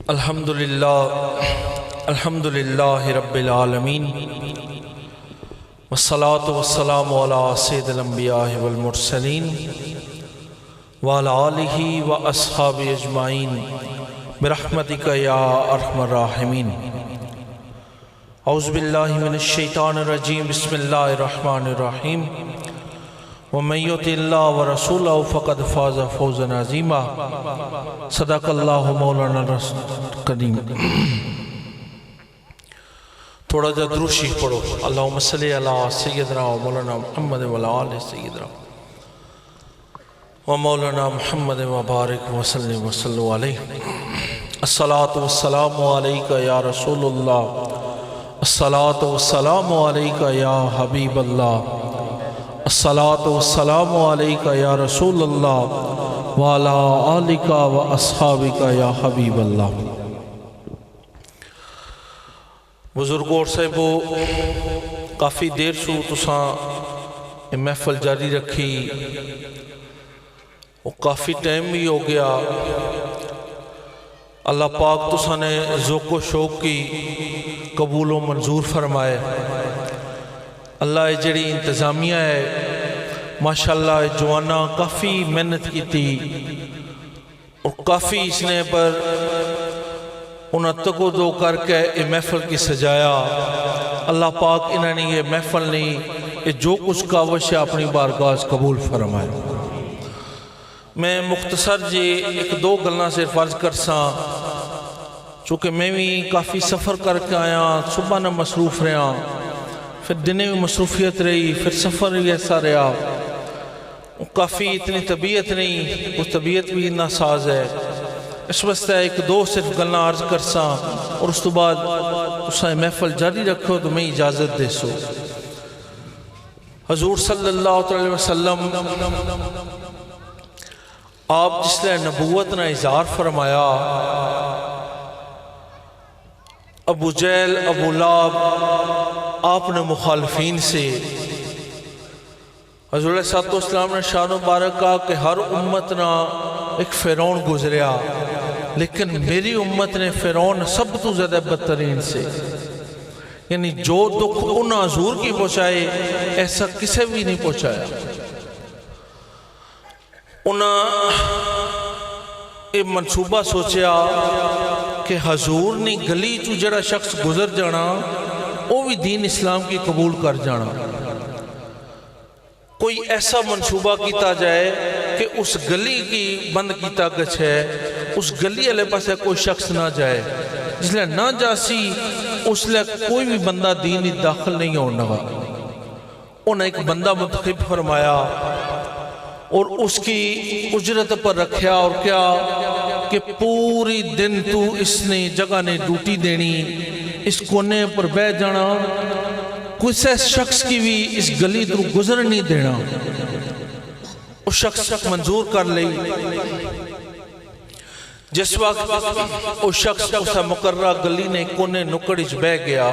الحمدللہ رب العالمین والصلاة والسلام علی سید الانبیاء والمرسلین وعلی آلہ واصحاب اجمعین برحمتک یا ارحم الراحمین۔ اعوذ باللہ من الشیطان الرجیم، بسم اللہ الرحمن الرحیم۔ وَمَن يُطِعِ اللَّهَ وَرَسُولَهُ فَقَدْ فَازَ فَوْزًا عَظِيمًا۔ صدق اللہ مولانا الکریم۔ تھوڑا جا درود شریف پڑھو۔ اللہم صلی علی سیدنا و مولانا محمد و علی آل سیدنا و مولانا محمد و بارک وسلم وصلو علیہ۔ الصلاة والسلام علیکہ یا رسول اللہ، الصلاة والسلام علیکہ یا حبیب اللہ، الصلاة والسلام علیکہ یا رسول اللہ وعلا آلکہ و اصحابکہ یا حبیب اللہ۔ بزرگوں اور صاحبو، کافی دیر سو تساں محفل جاری رکھی، اور کافی ٹائم بھی ہو گیا۔ اللہ پاک تساں نے ذوق و شوق کی قبول و منظور فرمائے۔ اللہ جڑی انتظامیہ ہے ماشاءاللہ جوانا کافی محنت کی تھی، اور کافی اس نے پر انہاں تکو دو کر کے یہ محفل کی سجایا۔ اللہ پاک انہوں نے یہ محفل نہیں، یہ جو کچھ کاوش ہے اپنی بارگاہ قبول فرمائے۔ میں مختصر جی ایک دو گلنا صرف عرض کرساں، چونکہ میں بھی کافی سفر کر کے آیا، صبح نہ مصروف رہا، پھر دنے میں مصروفیت رہی، پھر سفر بھی ایسا رہا، کافی اتنی طبیعت نہیں، وہ طبیعت بھی ناساز ہے۔ اس واسطے ایک دو صرف گلنا عرض کرساں، اور اس تو بعد اسے محفل جاری رکھو تو میں اجازت دے سو۔ حضور صلی اللہ علیہ وسلم آپ جس لئے نبوت نے اظہار فرمایا، ابو جہل ابو لہب آپ نے مخالفین سے، حضور علیہ السلام نے شان مبارک کہا کہ ہر امت نہ ایک فرعون گزریا، لیکن میری امت نے فرعون سب تو زیادہ بدترین سے، یعنی جو دکھ انہاں حضور کی پہنچائے ایسا کسے بھی نہیں پہنچایا۔ انہاں ایک منصوبہ سوچیا کہ حضور نے گلی چو جڑا شخص گزر جانا وہ بھی دین اسلام کی قبول کر جانا۔ کوئی ایسا منصوبہ کیتا جائے کہ اس گلی کی بند کیتا گچھ ہے، اس گلی علیہ پاس ہے کوئی شخص نہ جائے، جس لئے نہ جاسی اس لئے کوئی بھی بندہ دینی داخل نہیں ہونا گا۔ انہیں ایک بندہ منتخب فرمایا اور اس کی اجرت پر رکھیا، اور کیا کہ پوری دن تو اس نے جگہ نے ڈیوٹی دینی، اس کونے پر بیٹھ جانا، کسی شخص کی بھی اس گلی تو گزر نہیں دینا۔ اس شخص منظور کر لی۔ جس وقت اس شخص اسے مقررہ گلی نے کونے نکڑیچ بہ گیا،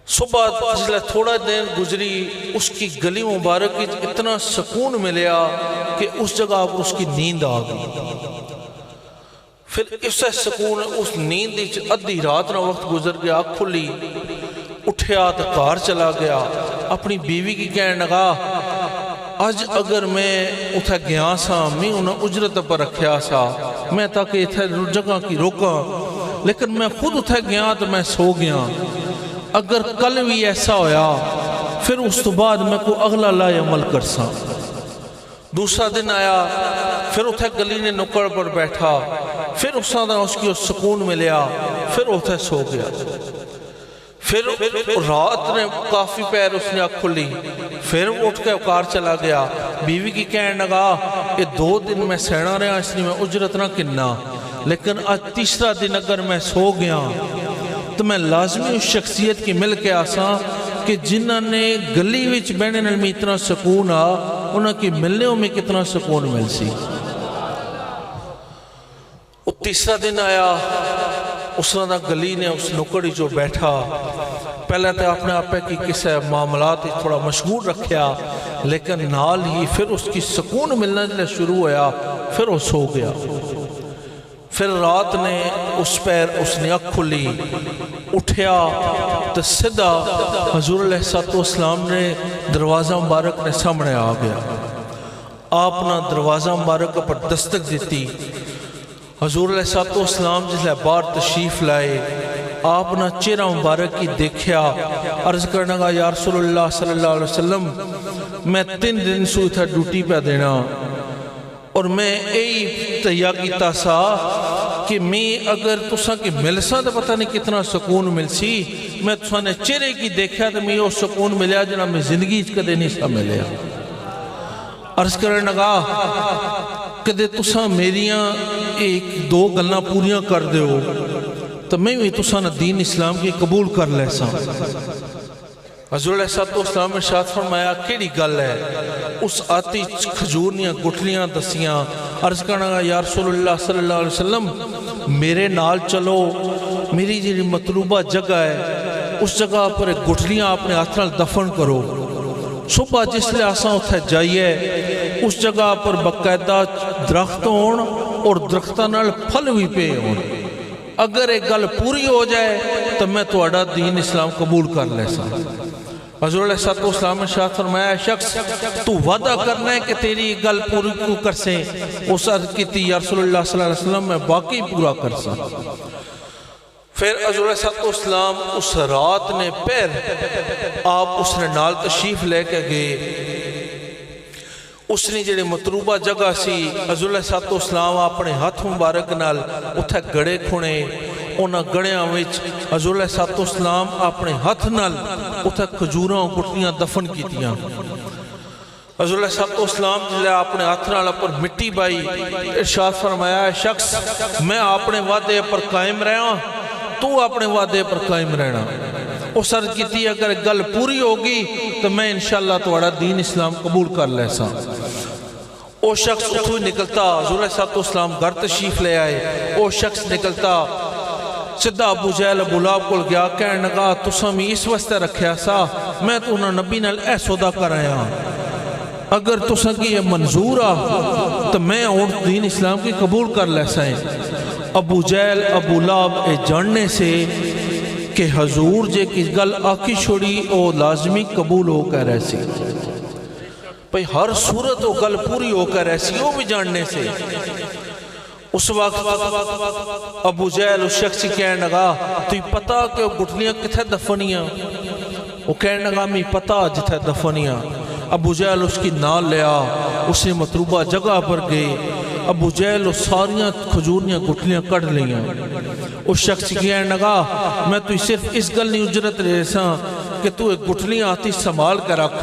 صبح جسلے تھوڑا دن گزری، اس کی گلی مبارک اتنا سکون ملیا کہ اس جگہ پر اس کی نیند آ گئی۔ پھر اس سکون اس نیند ادھی رات نہ وقت گزر گیا، کھلی اٹھیا تو کار چلا گیا، اپنی بیوی کی کہنے لگا آج اگر میں اتھا گیا سا، میں انہیں اجرت پر رکھیا سا، میں تاکہ اتھا جگہ کی روکا، لیکن میں خود اتھا گیا تو میں سو گیا۔ اگر کل بھی ایسا ہویا پھر اس تو بعد میں کو اگلا لا عمل کرسا۔ دوسرا دن آیا، پھر اتھا گلی نے نکڑ پر بیٹھا، پھر اس کی سکون ملیا، پھر اتھا سو گیا۔ پھر رات نے کافی پیر اس نے کھلی، پھر اٹھ کے کار چلا گیا۔ بیوی کی کہنے لگا کہ 2 دن میں سہنا رہا، اس لیے میں اجرت نہ کرنا، لیکن آج تیسرا دن اگر میں سو گیا تو میں لازمی اس شخصیت کی مل کے آساں کہ جنہوں نے گلی وچ بہنے میں اتنا سکون آ، انہوں کی ملنے میں کتنا سکون مل سی۔ تیسرا دن آیا، اس نے گلی نے اس نکڑی جو بیٹھا، پہلے تو اپنے آپ کی کسی معاملات تھوڑا مشغول رکھیا، لیکن نال ہی پھر اس کی سکون ملنا جلے شروع ہویا، پھر وہ سو گیا۔ پھر رات نے اس پیر اس نے اکھ کھلی اٹھیا تو سدھا حضور علیہ السلام نے دروازہ مبارک نے سامنے آ گیا. آپ نے دروازہ مبارک پر دستک دیتی. حضور علیہ السلام جس لئے باہر تشریف لائے آپ نے چہرہ مبارک کی دیکھیا. عرض کرنے گا یا رسول اللہ صلی اللہ علیہ وسلم میں 3 دن سوئی تھا ڈیوٹی پہ دینا اور میں یہی تہیا کیتا سا کہ میں اگر تساں کی ملسا تو پتہ نہیں کتنا سکون مل سی. میں تساں نے چہرے کی دیکھا تو میں وہ سکون ملیا جنا میں زندگی کدے نہیں سا ملیا. عرض کرنے لگا کدے تساں میریاں 1-2 گلاں پوریاں کر دے ہو تو میں بھی تساں دین اسلام کی قبول کر لے سا. حضور علیہ السلام نے شاہد فرمایا کیڑی گل ہے؟ اس آتی کھجورنیاں گٹھلیاں دسیاں. عرض کرنا گا یا رسول اللہ صلی اللہ علیہ وسلم میرے نال چلو, میری جی مطلوبہ جگہ ہے اس جگہ پر گٹھلیاں اپنے ہاتھ نال دفن کرو. صبح جس لئے آساں اتھے جائیے اس جگہ پر باقاعدہ درخت ہون اور درختہ نال پھل بھی پے ہون. اگر ایک گل پوری ہو جائے تو میں تہاڈا دین اسلام قبول کر لے سا. حضور علیہ السلام نے شاہد فرمایا شخص تو وعدہ کرنا ہے کہ تیری گل پوری کیوں کر سے؟ اس عرض کی تھی یا رسول اللہ صلی اللہ علیہ وسلم میں باقی پورا کر سا. پھر حضور علیہ السلام اس رات نے پیر آپ اس نے نال تشریف لے کے گئے. اس نے جڑے مطلوبہ جگہ سی حضور علیہ السلام اپنے ہاتھ مبارک نال اتھے گڑے کھونے. انہاں گڑیاں وچ حضور علیہ السلام اپنے ہاتھ نال اتھے کھجوراں گٹھلیاں دفن کیتیاں. حضور علیہ السلام جلے اپنے ہاتھ نال پر مٹی بائی. ارشاد فرمایا شخص میں اپنے وعدے پر قائم رہا تو اپنے وعدے پر قائم رہنا. اس عرض کی تھی اگر گل پوری ہوگی تو میں انشاءاللہ تہاڈا دین اسلام قبول کر لے سا. وہ شخص اتھو ہی نکلتا. حضور علیہ السلام گھر تشریف لے آئے. وہ شخص نکلتا سدھا ابو جہل ابو لہب کول گیا. کہنے لگا تساں میں اس واسطے رکھیا سا میں تو انہاں نبی نال اے سودا کرایا اگر تساں کی یہ منظور آ تو میں اور دین اسلام کی قبول کر لے سائیں. ابو جہل ابو لہب اے جاننے سے کہ حضور جے کی گل آکی چھوڑی او لازمی قبول ہو کر ایسی بھئی ہر صورت وہ گل پوری ہو کر ایسی وہ بھی جاننے سے. اس وقت ابو جہل اس شخص کہنے لگا تو یہ پتا کہ وہ گٹھلیاں کتھے دفنیاں؟ وہ کہنے لگا میں پتا جتھے دفنیاں. ابو جہل اس کی نال لیا اس نے مطلوبہ جگہ پر گئے. ابو جہل وہ ساریاں کھجورنیاں گٹھلیاں کڑ لیاں. اس شخص کہنے لگا میں تو صرف اس گل نہیں اجرت رہے سا کہ تو ایک گٹھلیاں آتی سنبھال کر رکھ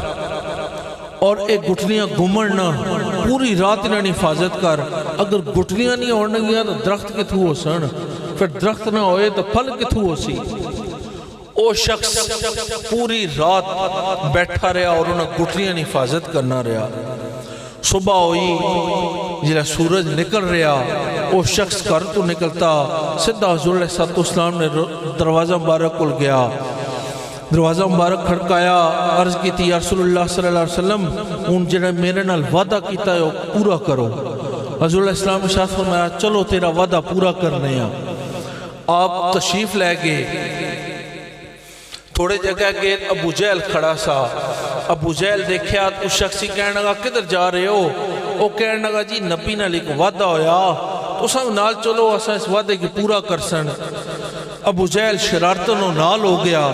اور ایک گٹھلیاں گمڑنا پوری رات انہیں حفاظت کر. اگر گٹھلیاں نہیں ہونے گیا تو درخت کتھو ہو سن, پھر درخت نہ ہوئے تو پھل کتھو ہو سی. وہ شخص پوری رات بیٹھا رہا اور انہیں گٹھلیاں حفاظت کرنا رہا. صبح ہوئی جلہ سورج نکل رہا وہ شخص گھر تو نکلتا سدھا حضور علیہ السلام نے دروازہ مبارک کھل گیا. دروازہ مبارک کھڑکایا. عرض کی تھی یا رسول اللہ صلی اللہ علیہ وسلم ان جنہیں میرے نال وعدہ کیتا ہے وہ پورا کرو. حضور علیہ السلام نے شاہد فرمایا چلو تیرا وعدہ پورا کرنے ہیں. آپ تشریف لے گئے. تھوڑے جگہ گئے ابو جہل کھڑا سا. ابو جہل دیکھیا اس شخصی کہنے لگا کدھر جا رہے ہو؟ وہ کہنے لگا جی نبی نال ایک وعدہ ہویا تو سب نال چلو اساں اس وعدے کی پورا کر سن. ابو جہل شرارتنوں نال ہو گیا.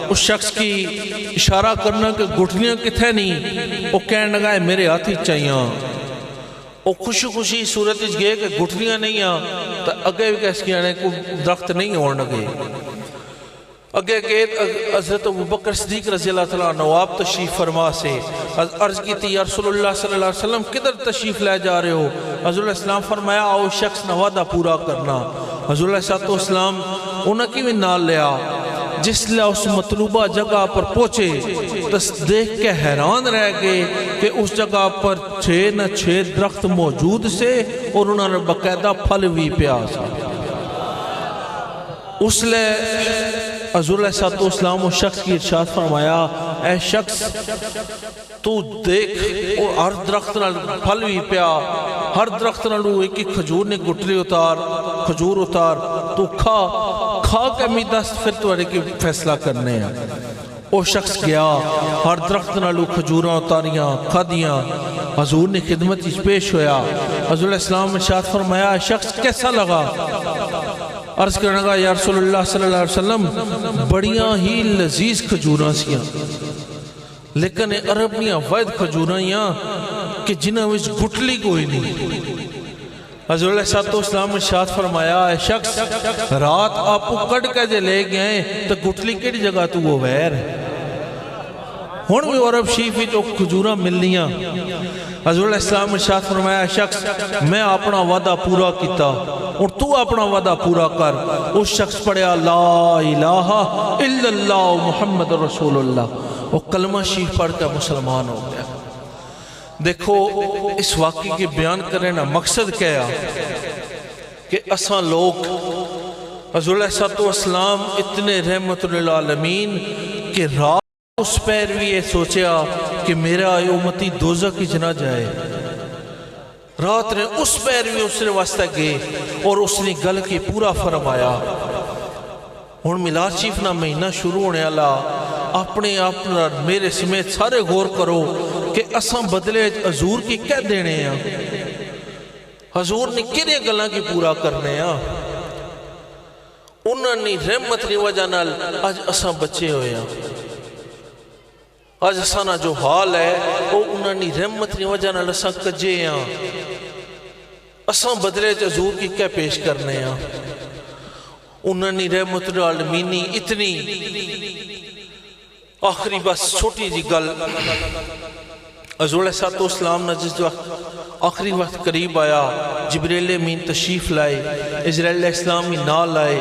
اس شخص کی اشارہ کرنا کہ گٹھلیاں کتھے نہیں. وہ کہنے لگا میرے ہاتھی چاہیاں. وہ خوشی خوشی صورت گئے کہ گٹھلیاں نہیں ہیں تو اگے بھی کہہ سکیا کوئی درخت نہیں ہونے گئے. اگے گئے حضرت ابوبکر صدیق رضی اللہ تعالیٰ نواب تشریف فرما سے. عرض کی تھی یا رسول اللہ صلی اللہ علیہ وسلم کدھر تشریف لے جا رہے ہو؟ حضور علیہ السلام فرمایا آؤ شخص وعدہ پورا کرنا. حضور علیہ السلام انہیں کی بھی نال لیا. جس لئے اس مطلوبہ جگہ پر پہنچے تو دیکھ کے حیران رہ گئے کہ اس جگہ پر 6 نہ 6 درخت موجود سے اور انہوں نے باقاعدہ پھل بھی پیاس. اس لئے حضور علیہ السلام اس شخص کی ارشاد فرمایا اے شخص تو دیکھ ہر درخت نال پھل بھی پیا, ہر درخت نالو ایک کھجور نے گٹلی اتار کھجور اتار تو کھا کے می دس پھر تو کی فیصلہ کرنے ہیں۔ وہ شخص گیا ہر درخت نالو کھجوراں اتاریاں کھادیاں، حضور نے خدمت اس پیش ہویا، حضور علیہ السلام نے ارشاد فرمایا شخص کیسا لگا؟ عرض کرنے لگا یا رسول اللہ صلی اللہ علیہ وسلم بڑیاں ہی لذیذ کھجوراں سیاں، لیکن عربیاں وید کھجوراں یاں کہ جنہاں وچ گٹلی کوئی نہیں۔ حضور علیہ السلام نے ارشاد فرمایا اے شخص رات آپ کو کٹ کے جے لے گئے تو گٹلی کیڑی جگہ تو وہ ویر ہون بھی عرب شریف جو کھجوراں ملنیاں۔ حضور علیہ السلام نے ارشاد فرمایا اے شخص میں اپنا وعدہ پورا کیتا اور تو اپنا وعدہ پورا کر۔ اس شخص پڑھیا لا الہ الا اللہ محمد رسول اللہ، وہ کلمہ شریف پڑھ کر مسلمان ہو گیا۔ دیکھو اس واقعی کی بیان کرنے نا مقصد کیا کہ اساں لوگ حضور علیہ السلام اتنے رحمت للعالمین کہ رات اس پیر بھی یہ سوچیا کہ میرا امتی دوزخ کی نہ جائے، رات نے اس پیر بھی اس نے واسطہ گئے اور اس نے گل کی پورا فرمایا۔ اور میلاد شریف نہ مہینہ شروع ہونے اللہ اپنے آپ میرے سمیت سارے غور کرو کہ اساں بدلے حضور کی کہہ دینے ہیں، حضور نے کنے گلاں کی پورا کرنے ہیں، انہوں نے رحمت کی وجہ نال آج اساں بچے ہوئے ہیں، آج اساں جو حال ہے وہ انہوں نے رحمت کی وجہ نال اساں کجے ہیں، اساں بدلے حضور کی کہہ پیش کرنے ہیں۔ انہوں نے رحمت العالمینی اتنی آخری بس چھوٹی جی گل حضور علیہ السلام نے جس وقت آخری وقت قریب آیا جبریل امین تشریف لائے، اسرائیل علیہ السلام ہی نال لائے،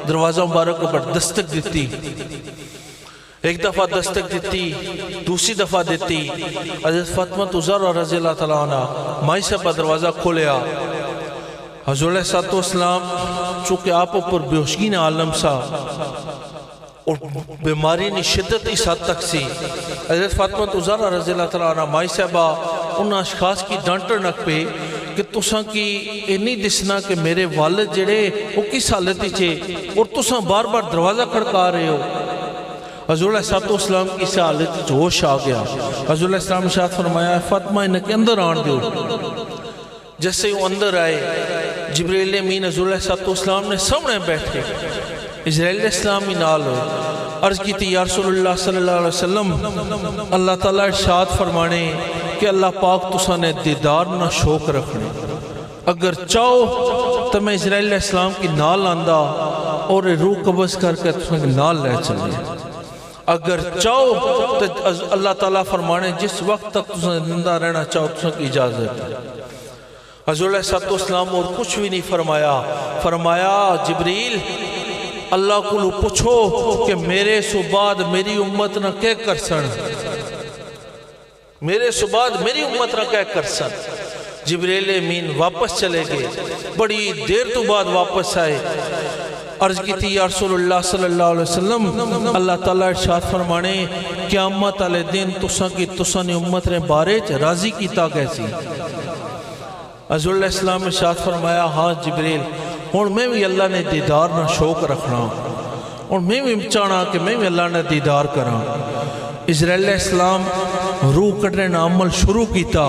دروازہ مبارک پر دستک دیتی، ایک دفعہ دستک دیتی دوسری دفعہ دیتی، حضرت فاطمہ زہرا رضی اللہ تعالیٰ عنہ مائی سے پر دروازہ کھولیا۔ حضور علیہ السلام چونکہ آپ پر بیہوشگی نے عالم سا اور بیماری نے شدت اس حد تک سی، حضرت فاطمہ زہرا رضی اللہ تعالیٰ عنہ مائی صاحبہ ان اشخاص کی ڈانٹر نک پہ کہ تساں کی اینی دسنا کہ میرے والد جڑے وہ کس حالتی چھے اور تساں بار بار دروازہ کھڑکا رہے ہو۔ حضور علیہ السلام کی اس حالت جوش آ گیا۔ حضور علیہ السلام نے ارشاد فرمایا فاطمہ انہیں کے اندر آن دیو۔ جیسے وہ اندر آئے جبریل امین حضور علیہ السلام نے سامنے بیٹھے، اسرائیل علیہ السلام ہی نال ہوئے، عرض کی تھی یا رسول اللہ صلی اللہ علیہ وسلم اللہ تعالیٰ ارشاد فرمانے کہ اللہ پاک تساں نے دیدار نہ شوق رکھنے، اگر چاہو تو میں اسرائیل علیہ السلام کی نال آندہ اور روح قبض کر کے تساں کی نال لے چلے، اگر چاہو تو اللہ تعالیٰ فرمانے جس وقت تک تساں زندہ رہنا چاہو تساں کی اجازت ہے۔ حضور علیہ السلام اور کچھ بھی نہیں فرمایا، فرمایا جبریل اللہ کو لو پوچھو کہ میرے بعد میری امت نہ کہہ کر سن، میرے بعد میری امت نہ کہہ کر سن۔ جبریل امین واپس چلے گئے، بڑی دیر تو بعد واپس آئے، عرض کی تھی یا رسول اللہ صلی اللہ علیہ وسلم اللہ تعالیٰ ارشاد فرمانے قیامت علیہ دن تساں نے امت نے بارے راضی کیتا کیسی؟ حضور علیہ السلام نے ارشاد فرمایا ہاں جبریل اور میں بھی اللہ نے دیدار نہ شوق رکھنا اور میں بھی چاہنا کہ میں بھی اللہ نے دیدار کرا۔ اسرائیل علیہ السلام روح کٹنے نہ عمل شروع کیتا۔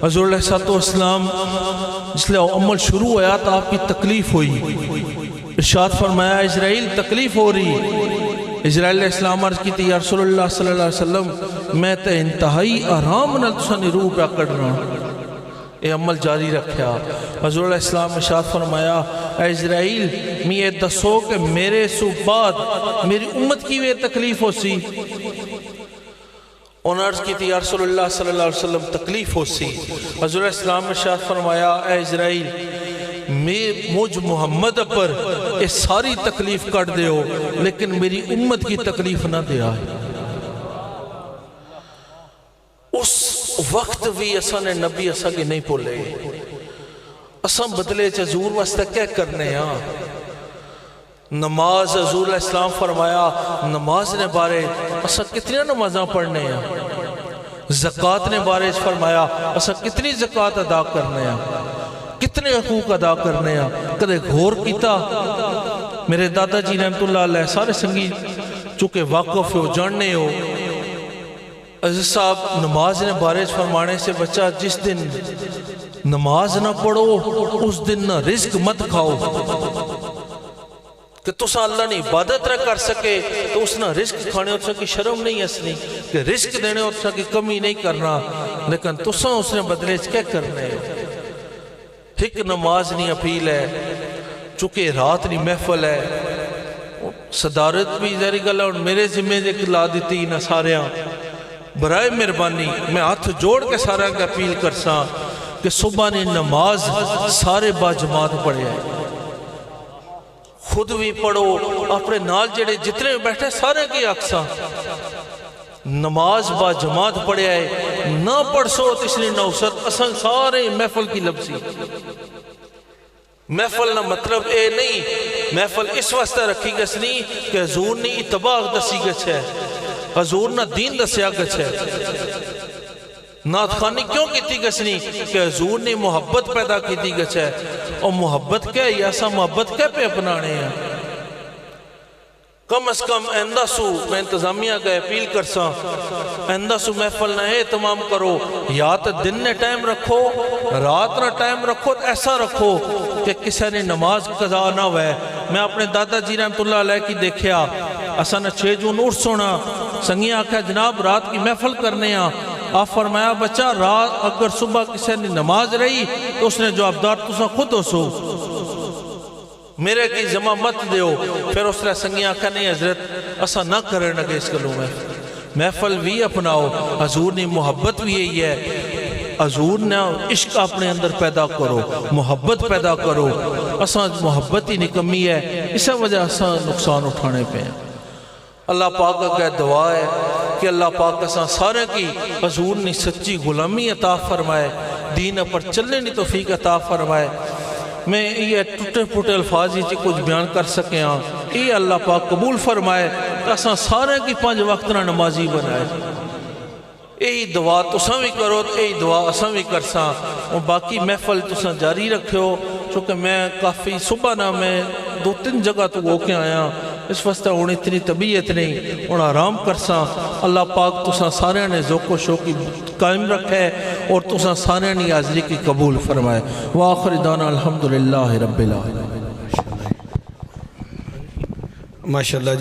حضور علیہ السلام جس لئے عمل شروع ہوا تو آپ کی تکلیف ہوئی، ارشاد فرمایا اسرائیل تکلیف ہو رہی، اسرائیل علیہ السلام عرض کی تھی یا رسول اللہ صلی اللہ علیہ وسلم میں تے انتہائی آرام نہ تسانی روح پہ کرنا، اے عمل جاری رکھیا۔ حضور علیہ السلام ارشاد فرمایا اے اسرائیل میں یہ دسو کہ میرے بعد میری امت کی وہ تکلیف ہو سی؟ انہوں عرض کی تھی یا رسول اللہ صلی اللہ علیہ وسلم تکلیف ہو سی۔ حضور علیہ السلام ارشاد فرمایا اے اسرائیل مجھ محمد پر یہ ساری تکلیف کٹ دے ہو لیکن میری امت کی تکلیف نہ دے آئے۔ اس وقت بھی اساں نے نبی اساں کے نہیں پولے، اساں بدلے حضور واسطہ کیا کرنے ہاں۔ نماز حضور علیہ السلام فرمایا نماز نے بارے اساں کتنی نمازاں پڑھنے ہیں، زکوٰۃ نے بارے فرمایا اساں کتنی زکوٰۃ ادا کرنے ہیں، کتنے حقوق ادا کرنے ہیں کدے غور کیتا؟ میرے دادا جی رحمت اللہ علیہ سارے سنگی چونکہ واقف ہو جاننے ہو، عزیز صاحب نماز نے بارے فرمانے سے بچہ جس دن نماز نہ پڑھو اس دن نہ رزق مت کھاؤ، کہ تسا اللہ نے عبادت نہ کر سکے تو اس نہ رزق کھانے اور کی شرم نہیں اسنی، کہ رزق دینے اور کی کمی نہیں کرنا، لیکن تسا اس نے بدلے کیا کرنے ہو؟ ایک نماز نہیں اپیل ہے، چونکہ رات نہیں محفل ہے، صدارت بھی ذری گلہ اور میرے ذمہ ایک لا دیتی نہ ساریاں برائے مہربانی میں ہاتھ جوڑ کے سارا کا اپیل کرساں کہ صبح نے نماز سارے با جماعت پڑھے ہیں، خود بھی پڑھو، اپنے نال جڑے جتنے بیٹھے سارے کی اکساں نماز با جماعت پڑھے ہے، نہ پڑھ سو اس لیے نوست اصلا سارے محفل کی لبسی۔ محفل نہ مطلب اے نہیں، محفل اس واسطہ رکھی گس نہیں کہ حضور نے اتباع دسی گچ ہے، حضور نہ دین دسیا گچ ہے، نعت خانی کیوں کیتی گس نہیں کہ حضور نے محبت پیدا کیتی گچ ہے، اور محبت کیا ہے یا سا محبت کیا پہ اپنانے ہیں؟ کم از کم آئندہ سو میں انتظامیہ کا اپیل کرساں، آئندہ سو محفل نہ ہے تمام کرو، یا تو دن نے ٹائم رکھو رات نہ ٹائم رکھو، ایسا رکھو کہ کسی نے نماز قضا نہ ہوئے۔ میں اپنے دادا جی رحمت اللہ علیہ کی دیکھیا، اسا نہ 6 جون اٹھ سونا، سنگی آکھا جناب رات کی محفل کرنے ہیں، آپ فرمایا بچہ رات اگر صبح کسی نے نماز رہی تو اس نے جوابدار تسا خود ہو سو، میرے کی جمع مت دیو۔ پھر اس نے سنگی آکھا نہیں حضرت اسا نہ کرے نگے اس کلوں میں محفل بھی اپناؤ، حضور نے محبت بھی یہی ہے، حضور نے عشق اپنے اندر پیدا کرو، محبت پیدا کرو، اسا محبت ہی نکمی ہے، اس وجہ اسا نقصان اٹھانے پہ ہیں۔ اللہ پاک کا دعا ہے کہ اللہ پاک اسا سارے کی حضور نے سچی غلامی عطا فرمائے، دین پر چلنے نہیں توفیق عطا فرمائے۔ میں یہ ٹوٹے پھوٹے الفاظ ہی کچھ بیان کر سکے ہاں، یہ اللہ پاک قبول فرمائے کہ اسا سارے کی 5 وقت نہ نمازی بنائے۔ یہی دعا تساں بھی کرو، یہی دعا اساں بھی کرساں، اور باقی محفل تساں جاری رکھو، چونکہ میں کافی صبح نہ میں 2-3 جگہ تو ہو کے آیا، اس واسطہ انہیں اتنی طبیعت نہیں، انہیں آرام کرساں۔ اللہ پاک تساں سارے نے ذوق و شوق قائم رکھے اور تساں سارے نے حاضری کی قبول فرمائے۔ وآخر دعوانا الحمدللہ رب العالمین۔ ماشاءاللہ جی۔